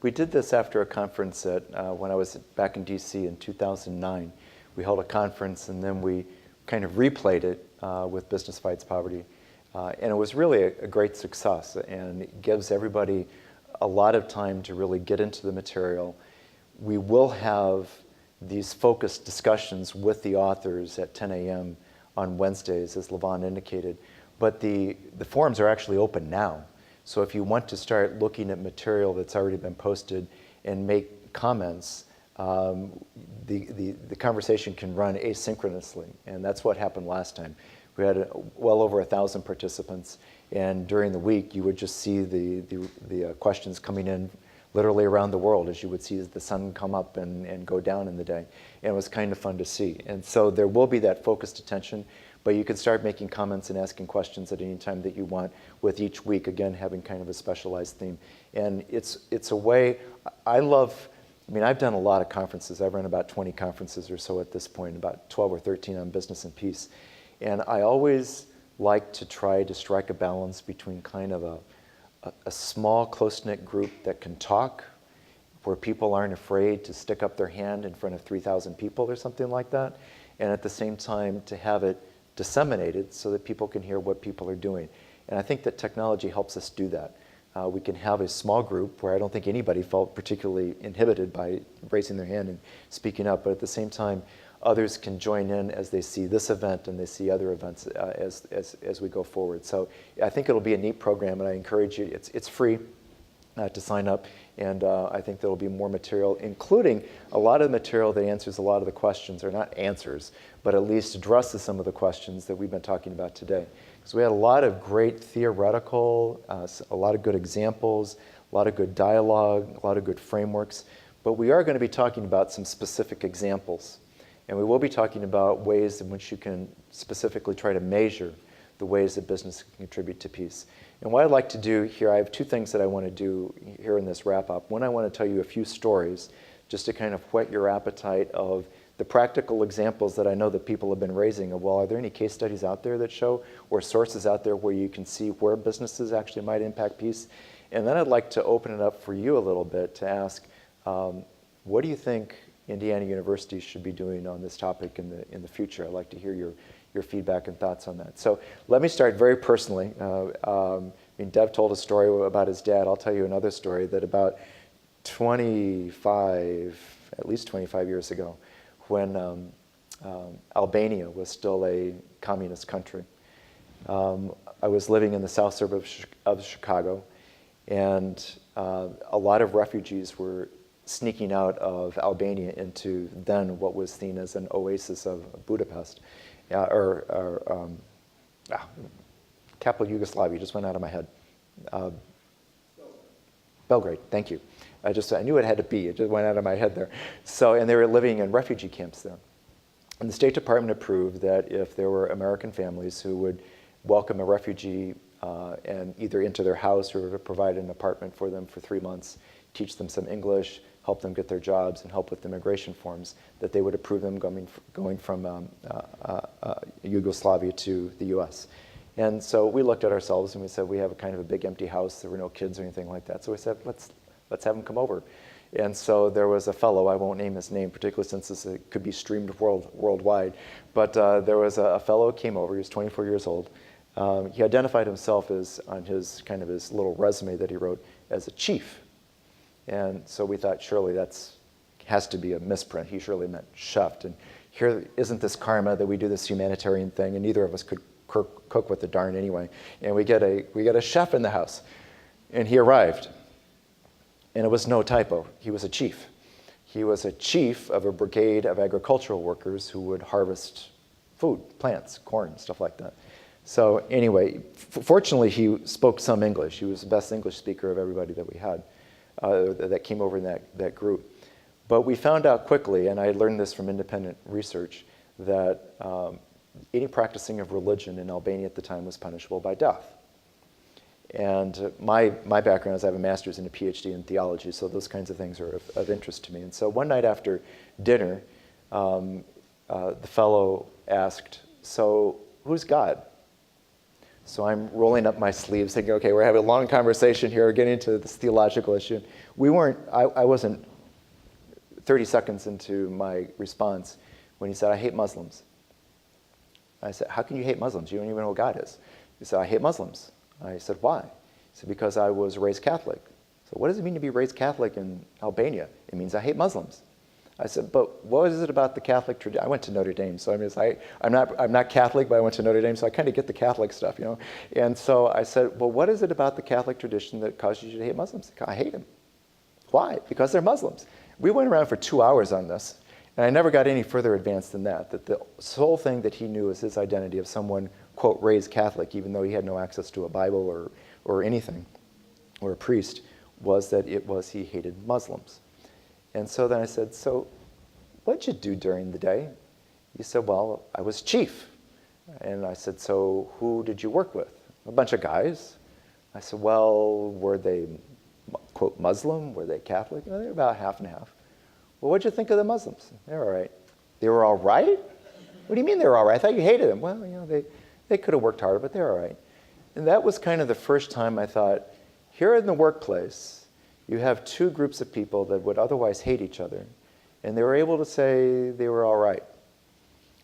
We did this after a conference when I was back in DC in 2009. We held a conference and then we kind of replayed it with Business Fights Poverty. And it was really a great success, and it gives everybody a lot of time to really get into the material. We will have these focused discussions with the authors at 10 a.m. on Wednesdays, as Levon indicated. But the forums are actually open now. So if you want to start looking at material that's already been posted and make comments, the conversation can run asynchronously. And that's what happened last time. We had well over 1,000 participants. And during the week, you would just see the questions coming in literally around the world, as you would see the sun come up and go down in the day. And it was kind of fun to see. And so there will be that focused attention, but you can start making comments and asking questions at any time that you want, with each week, again, having kind of a specialized theme. And it's a way, I mean, I've done a lot of conferences. I've run about 20 conferences or so at this point, about 12 or 13 on business and peace. And I always like to try to strike a balance between kind of a small, close-knit group that can talk, where people aren't afraid to stick up their hand in front of 3,000 people or something like that, and at the same time to have it disseminated so that people can hear what people are doing. And I think that technology helps us do that. We can have a small group where I don't think anybody felt particularly inhibited by raising their hand and speaking up, but at the same time, others can join in as they see this event and they see other events as we go forward. So I think it'll be a neat program, and I encourage you. It's free to sign up, and I think there'll be more material, including a lot of the material that answers a lot of the questions, or not answers, but at least addresses some of the questions that we've been talking about today. Because we had a lot of great theoretical, a lot of good examples, a lot of good dialogue, a lot of good frameworks, but we are going to be talking about some specific examples. And we will be talking about ways in which you can specifically try to measure the ways that business can contribute to peace. And what I'd like to do here, I have two things that I want to do here in this wrap-up. One, I want to tell you a few stories just to kind of whet your appetite of the practical examples that I know that people have been raising of, well, are there any case studies out there that show, or sources out there where you can see where businesses actually might impact peace? And then I'd like to open it up for you a little bit to ask, what do you think Indiana universities should be doing on this topic in the future? I'd like to hear your feedback and thoughts on that. So let me start very personally. I mean, Dev told a story about his dad. I'll tell you another story that about at least 25 years ago, when Albania was still a communist country. I was living in the south suburb of Chicago, and a lot of refugees were sneaking out of Albania into then what was seen as an oasis of Budapest, capital Yugoslavia, just went out of my head. Belgrade, thank you. I knew it had to be, it just went out of my head there. So, and they were living in refugee camps there. And the State Department approved that if there were American families who would welcome a refugee and either into their house or provide an apartment for them for 3 months, teach them some English, help them get their jobs, and help with immigration forms, that they would approve them going from Yugoslavia to the US. And so we looked at ourselves and we said, we have a kind of a big empty house. There were no kids or anything like that. So we said, let's have them come over. And so there was a fellow, I won't name his name, particularly since this could be streamed worldwide, but there was a fellow who came over. He was 24 years old. He identified himself as, on his kind of his little resume that he wrote, as a chief. And so we thought, surely that's has to be a misprint. He surely meant chef. And here, isn't this karma that we do this humanitarian thing, and neither of us could cook with the darn anyway. And we get a chef in the house, and he arrived. And it was no typo. He was a chief. He was a chief of a brigade of agricultural workers who would harvest food, plants, corn, stuff like that. So anyway, fortunately, he spoke some English. He was the best English speaker of everybody that we had that came over in that group. But we found out quickly, and I learned this from independent research, that any practicing of religion in Albania at the time was punishable by death. And my background is I have a master's and a PhD in theology, so those kinds of things are of interest to me. And so one night after dinner, the fellow asked, so who's God? So I'm rolling up my sleeves thinking, okay, we're having a long conversation here, getting into this theological issue. I wasn't 30 seconds into my response when he said, I hate Muslims. I said, how can you hate Muslims? You don't even know what God is. He said, I hate Muslims. I said, why? He said, because I was raised Catholic. So what does it mean to be raised Catholic in Albania? It means I hate Muslims. I said, but what is it about the Catholic tradition? I went to Notre Dame, so I'm not Catholic, but I went to Notre Dame, so I kind of get the Catholic stuff, you know. And so I said, well, what is it about the Catholic tradition that causes you to hate Muslims? I hate them. Why? Because they're Muslims. We went around for 2 hours on this, and I never got any further advanced than that the sole thing that he knew is his identity of someone, quote, raised Catholic, even though he had no access to a Bible or anything, or a priest, was that he hated Muslims. And so then I said, so what'd you do during the day? He said, well, I was chief. And I said, so who did you work with? A bunch of guys. I said, well, were they, quote, Muslim? Were they Catholic? They were about half and half. Well, what'd you think of the Muslims? They were all right. They were all right? What do you mean they were all right? I thought you hated them. Well, you know, they could have worked harder, but they're all right. And that was kind of the first time I thought, here in the workplace, you have two groups of people that would otherwise hate each other, and they were able to say they were all right.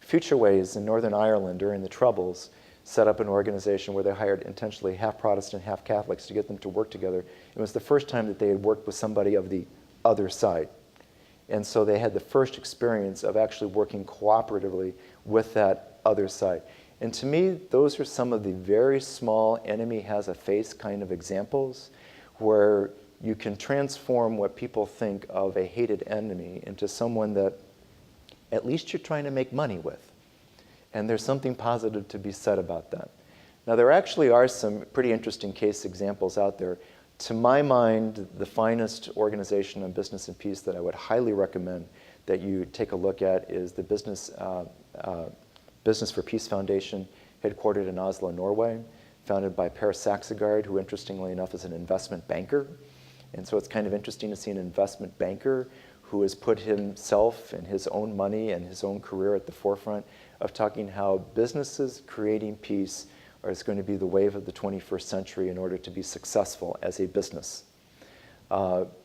Futureways in Northern Ireland during the Troubles set up an organization where they hired intentionally half Protestant, half Catholics to get them to work together. It was the first time that they had worked with somebody of the other side. And so they had the first experience of actually working cooperatively with that other side. And to me, those are some of the very small enemy has a face kind of examples where you can transform what people think of a hated enemy into someone that at least you're trying to make money with. And there's something positive to be said about that. Now, there actually are some pretty interesting case examples out there. To my mind, the finest organization on business and peace that I would highly recommend that you take a look at is the Business for Peace Foundation, headquartered in Oslo, Norway, founded by Per Saxegard, who interestingly enough is an investment banker. And so it's kind of interesting to see an investment banker who has put himself and his own money and his own career at the forefront of talking how businesses creating peace is going to be the wave of the 21st century in order to be successful as a business.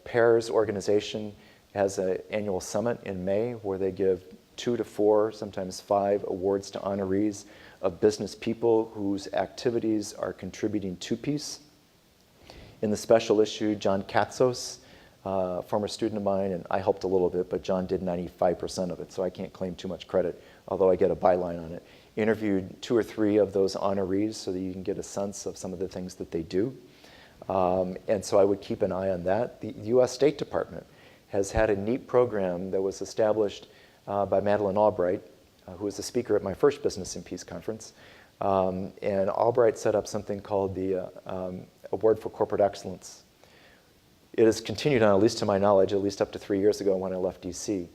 Per's organization has an annual summit in May where they give 2 to 4, sometimes 5 awards to honorees of business people whose activities are contributing to peace. In the special issue, John Katsos, former student of mine, and I helped a little bit, but John did 95% of it, so I can't claim too much credit, although I get a byline on it. Interviewed 2 or 3 of those honorees so that you can get a sense of some of the things that they do. And so I would keep an eye on that. The U.S. State Department has had a neat program that was established by Madeleine Albright, who was the speaker at my first Business and Peace conference. And Albright set up something called the Award for Corporate Excellence. It has continued on, at least to my knowledge, at least up to 3 years ago when I left DC,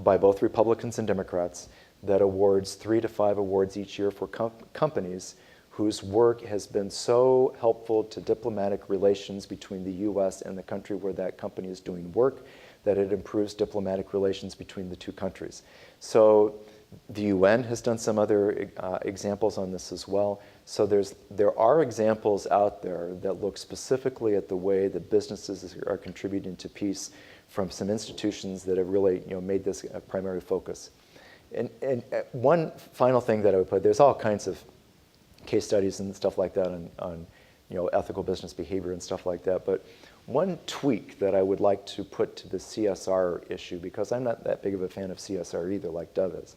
by both Republicans and Democrats, that awards 3 to 5 awards each year for companies whose work has been so helpful to diplomatic relations between the U.S. and the country where that company is doing work, that it improves diplomatic relations between the two countries. So the UN has done some other examples on this as well. So there are examples out there that look specifically at the way that businesses are contributing to peace from some institutions that have really made this a primary focus. And one final thing that I would put, there's all kinds of case studies and stuff like that on ethical business behavior and stuff like that. But one tweak that I would like to put to the CSR issue, because I'm not that big of a fan of CSR either, like Dove is,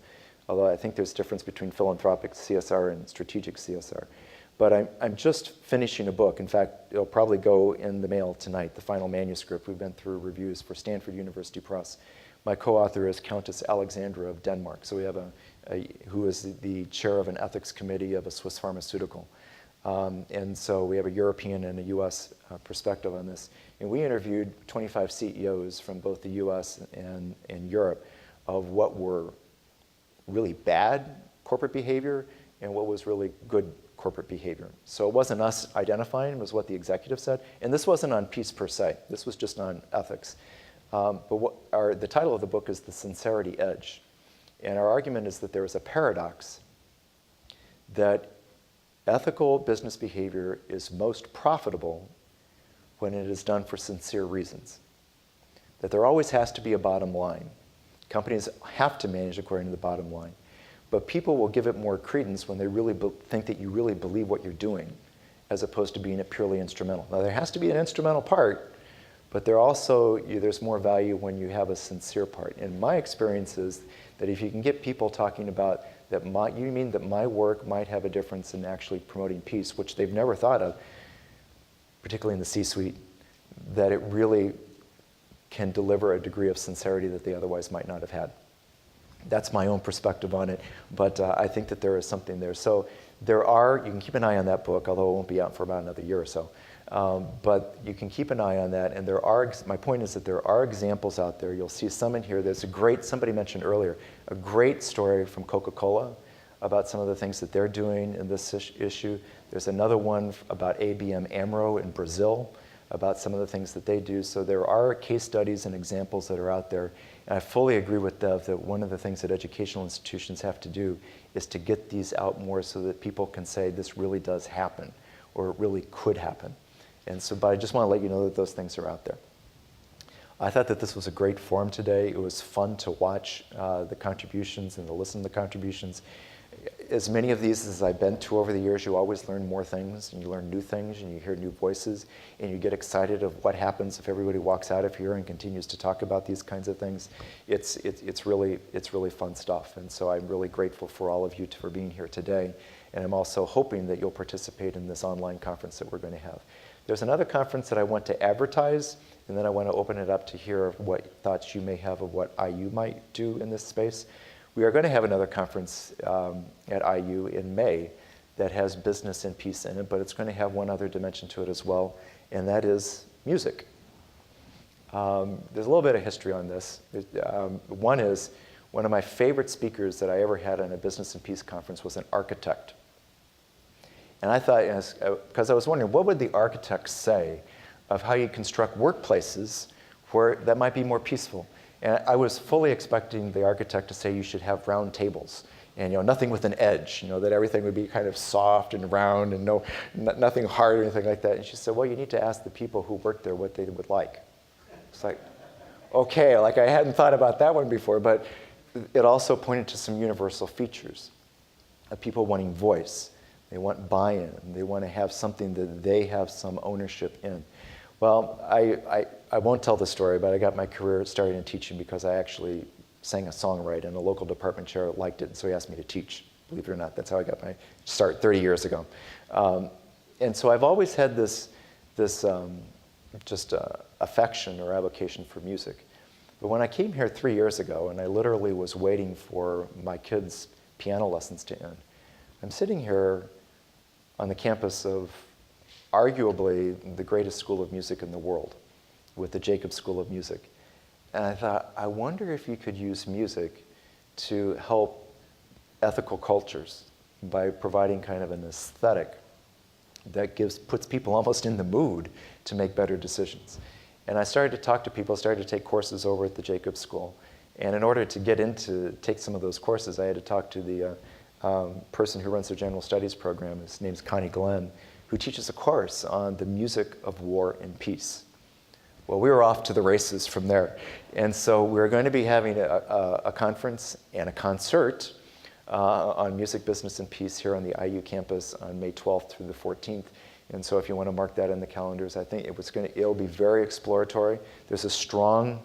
although I think there's a difference between philanthropic CSR and strategic CSR. But I'm just finishing a book. In fact, it'll probably go in the mail tonight, the final manuscript. We've been through reviews for Stanford University Press. My co-author is Countess Alexandra of Denmark. So we have who is the chair of an ethics committee of a Swiss pharmaceutical. And so we have a European and a US perspective on this. And we interviewed 25 CEOs from both the US and Europe of what were really bad corporate behavior and what was really good corporate behavior. So it wasn't us identifying, it was what the executive said. And this wasn't on peace per se, this was just on ethics. But the title of the book is The Sincerity Edge. And our argument is that there is a paradox that ethical business behavior is most profitable when it is done for sincere reasons. That there always has to be a bottom line. Companies have to manage according to the bottom line. But people will give it more credence when they really think that you really believe what you're doing, as opposed to being purely instrumental. Now, there has to be an instrumental part, but there's more value when you have a sincere part. And my experience is that if you can get people talking about that you mean that my work might have a difference in actually promoting peace, which they've never thought of, particularly in the C-suite, that it really can deliver a degree of sincerity that they otherwise might not have had. That's my own perspective on it, but I think that there is something there. So you can keep an eye on that book, although it won't be out for about another year or so. But you can keep an eye on that, and my point is that there are examples out there. You'll see some in here. There's somebody mentioned earlier, a great story from Coca-Cola about some of the things that they're doing in this issue. There's another one about ABM AMRO in Brazil, about some of the things that they do. So there are case studies and examples that are out there. And I fully agree with Dev that one of the things that educational institutions have to do is to get these out more so that people can say this really does happen, or it really could happen. But I just want to let you know that those things are out there. I thought that this was a great forum today. It was fun to watch the contributions and to listen to the contributions. As many of these as I've been to over the years, you always learn more things, and you learn new things, and you hear new voices, and you get excited of what happens if everybody walks out of here and continues to talk about these kinds of things. It's really fun stuff, and so I'm really grateful for all of you for being here today, and I'm also hoping that you'll participate in this online conference that we're going to have. There's another conference that I want to advertise, and then I want to open it up to hear what thoughts you may have of what IU might do in this space. We are going to have another conference at IU in May that has business and peace in it, but it's going to have one other dimension to it as well, and that is music. There's a little bit of history on this. One of my favorite speakers that I ever had on a business and peace conference was an architect. And I thought, because I was wondering, what would the architects say of how you construct workplaces where that might be more peaceful? And I was fully expecting the architect to say you should have round tables and nothing with an edge, that everything would be kind of soft and round and nothing hard or anything like that. And she said, well, you need to ask the people who work there what they would like. It's like, okay, I hadn't thought about that one before, but it also pointed to some universal features of people wanting voice. They want buy-in. They want to have something that they have some ownership in. Well, I won't tell the story, but I got my career started in teaching because I actually sang a song right, and a local department chair liked it, and so he asked me to teach. Believe it or not, that's how I got my start 30 years ago. And so I've always had this affection or avocation for music. But when I came here 3 years ago, and I literally was waiting for my kids' piano lessons to end, I'm sitting here on the campus of arguably the greatest school of music in the world, with the Jacobs School of Music. And I thought, I wonder if you could use music to help ethical cultures by providing kind of an aesthetic that puts people almost in the mood to make better decisions. And I started to talk to people, started to take courses over at the Jacobs School. And in order to take some of those courses, I had to talk to the person who runs their general studies program. His name's Connie Glenn, who teaches a course on the music of war and peace. Well, we were off to the races from there. And so we're going to be having a conference and a concert on music, business, and peace here on the IU campus on May 12th through the 14th. And so if you want to mark that in the calendars, I think it'll be very exploratory. There's a strong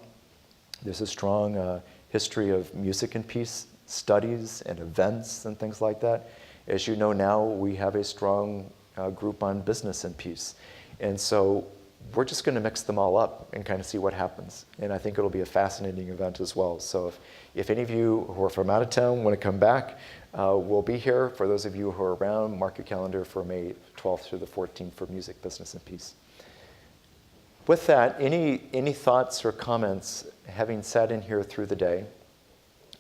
history of music and peace studies and events and things like that. As you know now, we have a strong group on business and peace. And so we're just going to mix them all up and kind of see what happens. And I think it'll be a fascinating event as well. So if any of you who are from out of town want to come back, we'll be here. For those of you who are around, mark your calendar for May 12th through the 14th for music, business, and peace. With that, any thoughts or comments, having sat in here through the day,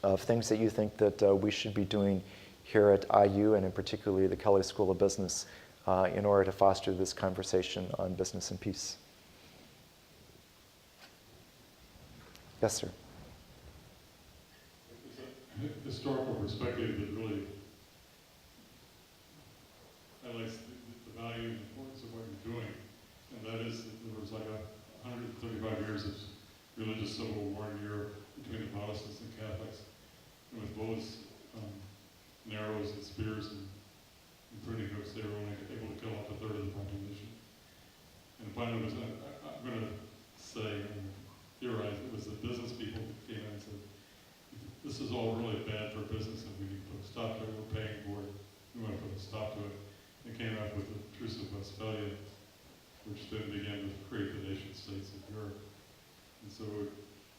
of things that you think that we should be doing here at IU and in particularly the Kelley School of Business in order to foster this conversation on business and peace? Yes, sir. It's a historical perspective that really, I that is that there was like 135 years of religious civil war in Europe between the Protestants and Catholics. And with bullets, arrows and spears and pruning hooks, they were only able to kill up to a third of the population. And finally, was I'm going to say, theorize, it was the business people that came in and said, this is all really bad for business and we need to put a stop to it. We're paying for it. We want to put a stop to it. They came up with the Truce of Westphalia, which then began to create the nation states of Europe. And so it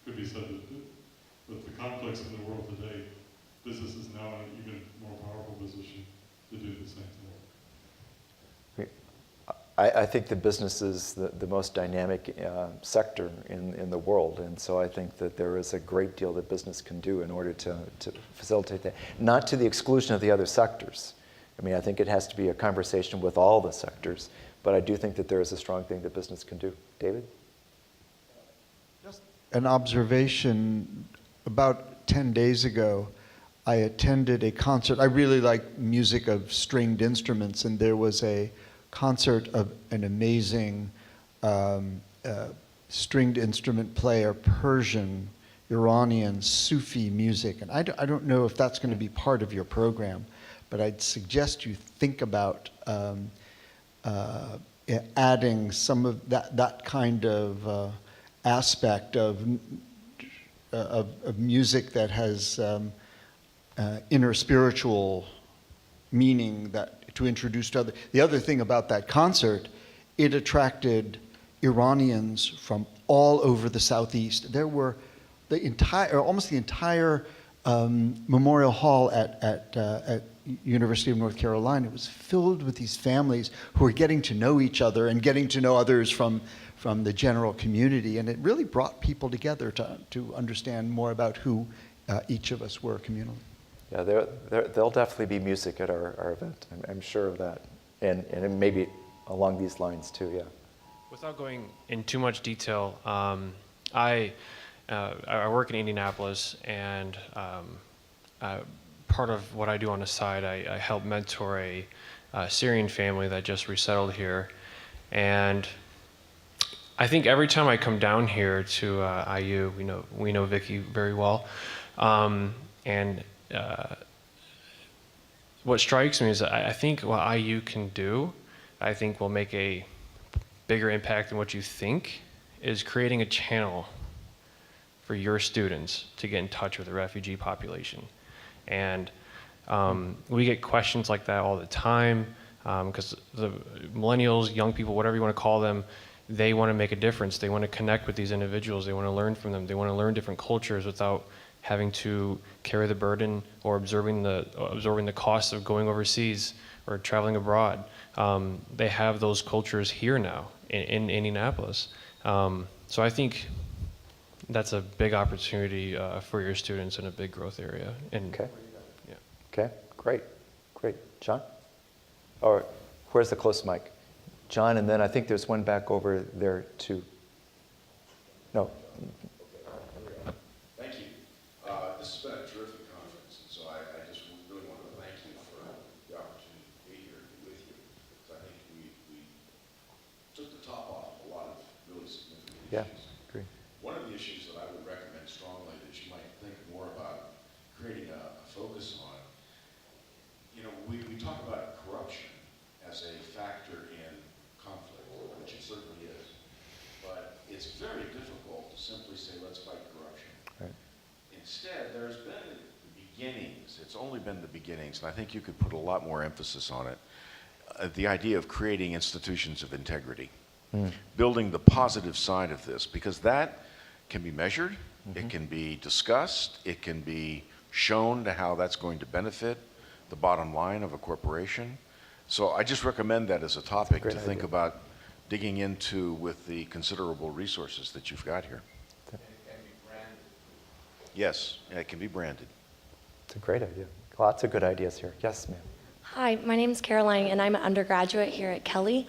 could be said that with the conflicts in the world today, business is now in an even more powerful position to do the same thing. I think the business is the most dynamic sector in the world, and so I think that there is a great deal that business can do in order to facilitate that, not to the exclusion of the other sectors. I mean, I think it has to be a conversation with all the sectors, but I do think that there is a strong thing that business can do. David? Just an observation. About 10 days ago, I attended a concert. I really like music of stringed instruments, and there was a concert of an amazing stringed instrument player, Persian, Iranian, Sufi music. And I don't know if that's going to be part of your program, but I'd suggest you think about adding some of that kind of aspect of music that has inner spiritual meaning that to introduce to others. The other thing about that concert, it attracted Iranians from all over the Southeast. There were almost the entire Memorial Hall at University of North Carolina was filled with these families who were getting to know each other and getting to know others from the general community, and it really brought people together to understand more about who each of us were communally. Yeah, there'll definitely be music at our event. I'm sure of that, and maybe along these lines too. Yeah. Without going in too much detail, I work in Indianapolis, and part of what I do on the side, I help mentor a Syrian family that just resettled here, and I think every time I come down here to IU, we know Vicky very well, and what strikes me is I think what IU can do, I think will make a bigger impact than what you think, is creating a channel for your students to get in touch with the refugee population. And we get questions like that all the time, because the millennials, young people, whatever you want to call them, they want to make a difference. They want to connect with these individuals. They want to learn from them. They want to learn different cultures without having to carry the burden or absorbing the cost of going overseas or traveling abroad. They have those cultures here now in Indianapolis. So I think that's a big opportunity for your students in a big growth area. And, Okay. Yeah. Okay. Great. John? Or where's the close mic? John, and then I think there's one back over there too. No. Thank you. This has been a terrific conference, and so I just really want to thank you for the opportunity to be here and be with you. Because I think we took the top off of a lot of really significant issues. Yeah, agree. One of the issues that I would recommend strongly that you might think more about creating a focus on, we talk about corruption as a factor in conflict, which it certainly is. But it's very difficult to simply say, let's fight corruption. Right. Instead, there's been the beginnings. It's only been the beginnings, and I think you could put a lot more emphasis on it. The idea of creating institutions of integrity, building the positive side of this, because that can be measured, it can be discussed, it can be shown to how that's going to benefit the bottom line of a corporation. So I just recommend that as a topic to think about digging into with the considerable resources that you've got here. It can be branded. Yes, it can be branded. It's a great idea. Lots of good ideas here. Yes, ma'am. Hi, my name is Caroline, and I'm an undergraduate here at Kelly.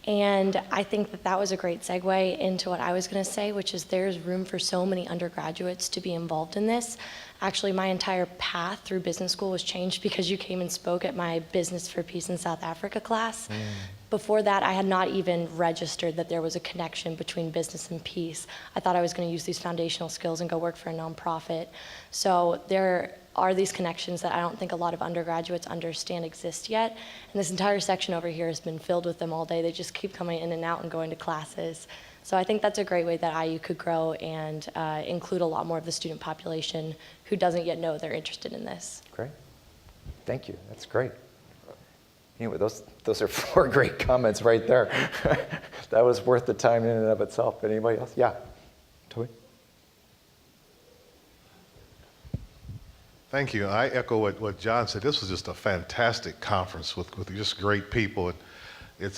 And I think that that was a great segue into what I was going to say, which is there's room for so many undergraduates to be involved in this. Actually, my entire path through business school was changed because you came and spoke at my Business for Peace in South Africa class. Before that, I had not even registered that there was a connection between business and peace. I thought I was going to use these foundational skills and go work for a nonprofit. So there are these connections that I don't think a lot of undergraduates understand exist yet. And this entire section over here has been filled with them all day. They just keep coming in and out and going to classes. So I think that's a great way that IU could grow and include a lot more of the student population who doesn't yet know they're interested in this. Great. Thank you. That's great. Anyway, those are 4 great comments right there. That was worth the time in and of itself. Anybody else? Yeah. Toby? Thank you. I echo what John said. This was just a fantastic conference with just great people. And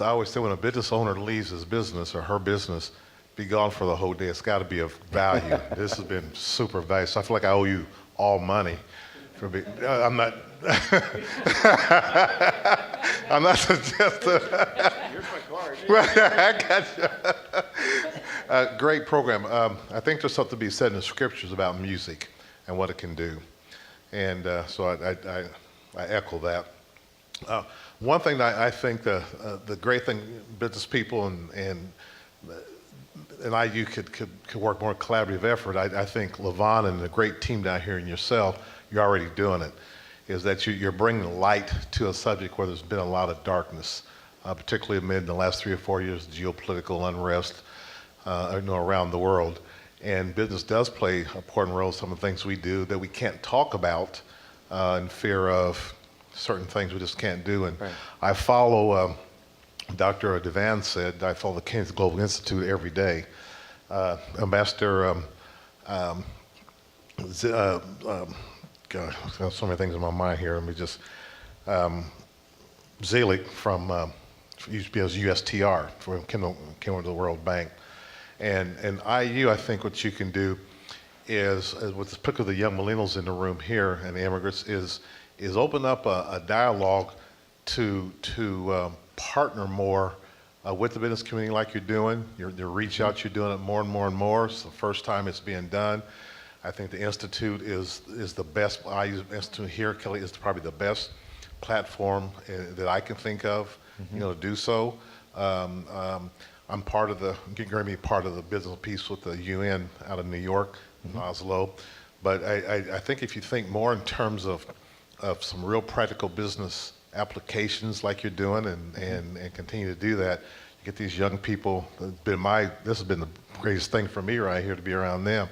I always say when a business owner leaves his business or her business, be gone for the whole day. It's got to be of value. This has been super valuable. So I feel like I owe you all money for being. I'm not. I'm not suggesting. Here's my card. Right, I got you. Great program. I think there's something to be said in the scriptures about music and what it can do. And so I echo that. One thing that I think the great thing business people and IU could work more collaborative effort. I think Levon and the great team down here and yourself, you're already doing it, is that you're bringing light to a subject where there's been a lot of darkness, particularly amid the last 3 or 4 years of geopolitical unrest around the world. And business does play an important role in some of the things we do that we can't talk about in fear of certain things we just can't do. And right. I follow, Dr. Devan said, I follow the King's Global Institute every day. Ambassador, God, I've so many things in my mind here. Let me just, Zelig from, used to be as USTR, came over to the World Bank. And IU, I think what you can do is with particularly the young millennials in the room here and the immigrants, is open up a dialogue to partner more with the business community like you're doing. Your reach out, you're doing it more and more and more. It's the first time it's being done. I think the Institute is the best. IU Institute here, Kelly, is probably the best platform that I can think of, to do so. I'm getting ready to be part of the business piece with the UN out of New York, Oslo. But I think if you think more in terms of some real practical business applications like you're doing and continue to do that, you get these young people, this has been the greatest thing for me right here to be around them,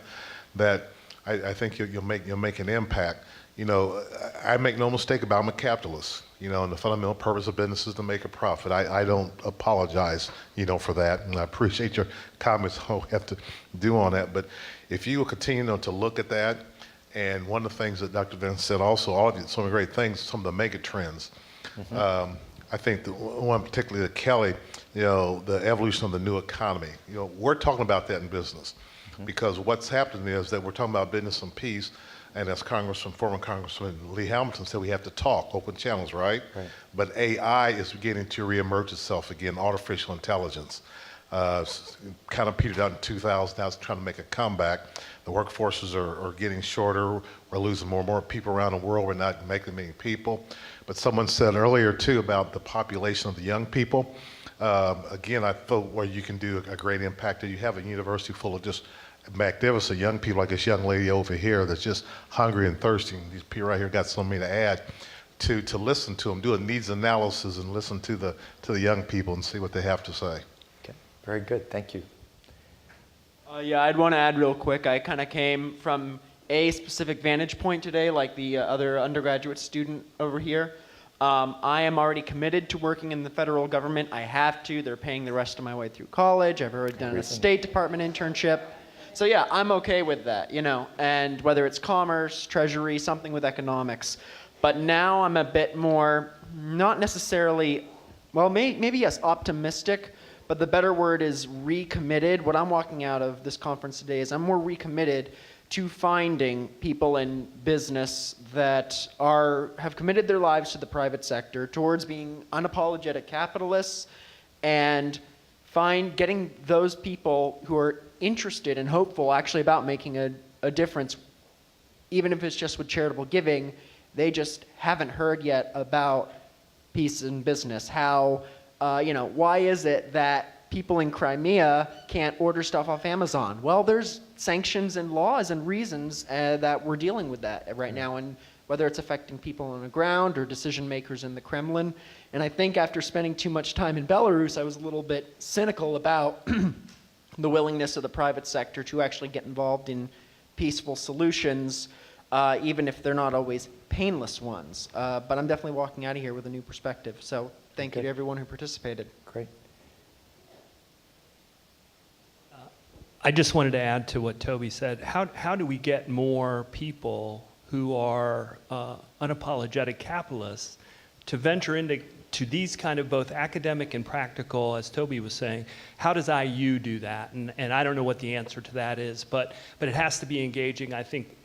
that I think you'll make an impact. I make no mistake about I'm a capitalist, and the fundamental purpose of business is to make a profit. I don't apologize, for that, and I appreciate your comments on what we have to do on that. But if you will continue to look at that, and one of the things that Dr. Vince said also, all of you, some of the great things, some of the mega trends. I think the one particularly that Kelly, the evolution of the new economy. We're talking about that in business, because what's happening is that we're talking about business and peace. And as former Congressman Lee Hamilton said, we have to talk, open channels, right? But AI is beginning to reemerge itself again, artificial intelligence. Kind of petered out in 2000, now it's trying to make a comeback. The workforces are getting shorter. We're losing more and more people around the world. We're not making many people. But someone said earlier, too, about the population of the young people. Again, I thought where you can do a great impact. You have a university full of just magnificent young people, like this young lady over here that's just hungry and thirsty. And these people right here got something to add to listen to them, do a needs analysis and listen to the young people and see what they have to say. Okay, very good. Thank you. Yeah, I'd want to add real quick. I kind of came from a specific vantage point today, like the other undergraduate student over here. I am already committed to working in the federal government. I have to. They're paying the rest of my way through college. I've already done a State Department internship. So yeah, I'm okay with that, and whether it's commerce, treasury, something with economics. But now I'm a bit more, not necessarily, well, maybe yes, optimistic, but the better word is recommitted. What I'm walking out of this conference today is I'm more recommitted to finding people in business that have committed their lives to the private sector, towards being unapologetic capitalists, and getting those people who are interested and hopeful actually about making a difference, even if it's just with charitable giving. They just haven't heard yet about peace in business. How, why is it that people in Crimea can't order stuff off Amazon? Well, there's sanctions and laws and reasons that we're dealing with that right now, and whether it's affecting people on the ground or decision makers in the Kremlin. And I think after spending too much time in Belarus, I was a little bit cynical about the willingness of the private sector to actually get involved in peaceful solutions, even if they're not always painless ones. But I'm definitely walking out of here with a new perspective. So thank you to everyone who participated. Great. I just wanted to add to what Toby said. How do we get more people who are unapologetic capitalists to venture into these kind of both academic and practical, as Toby was saying? How does IU do that? And I don't know what the answer to that is, but it has to be engaging. I think,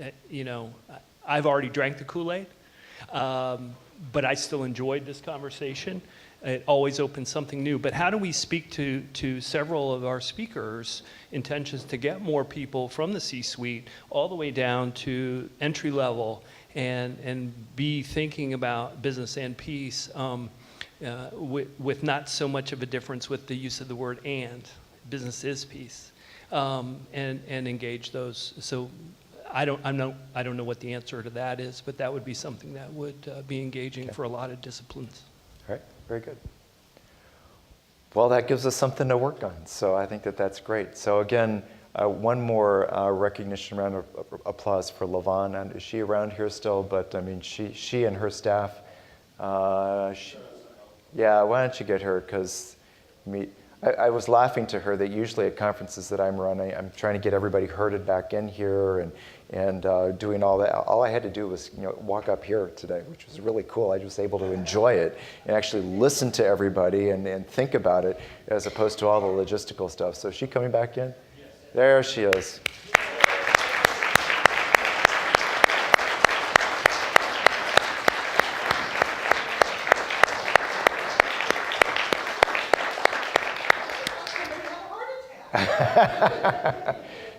I've already drank the Kool-Aid, but I still enjoyed this conversation. It always opens something new. But how do we speak to several of our speakers' intentions to get more people from the C-suite all the way down to entry level and be thinking about business and peace with not so much of a difference with the use of the word and. Business is peace, and engage those. So I don't know what the answer to that is, but that would be something that would be engaging for a lot of disciplines. All right, very good. Well, that gives us something to work on, so I think that's great. So again, one more recognition round of applause for Lavon. And is she around here still? But I mean, she and her staff. Yeah, why don't you get her? Because I was laughing to her that usually at conferences that I'm running, I'm trying to get everybody herded back in here and doing all that. All I had to do was walk up here today, which was really cool. I was able to enjoy it and actually listen to everybody and think about it as opposed to all the logistical stuff. So is she coming back in? Yes. There she is.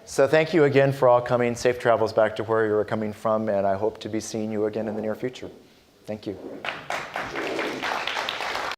So thank you again for all coming. Safe travels back to where you were coming from, and I hope to be seeing you again in the near future. Thank you.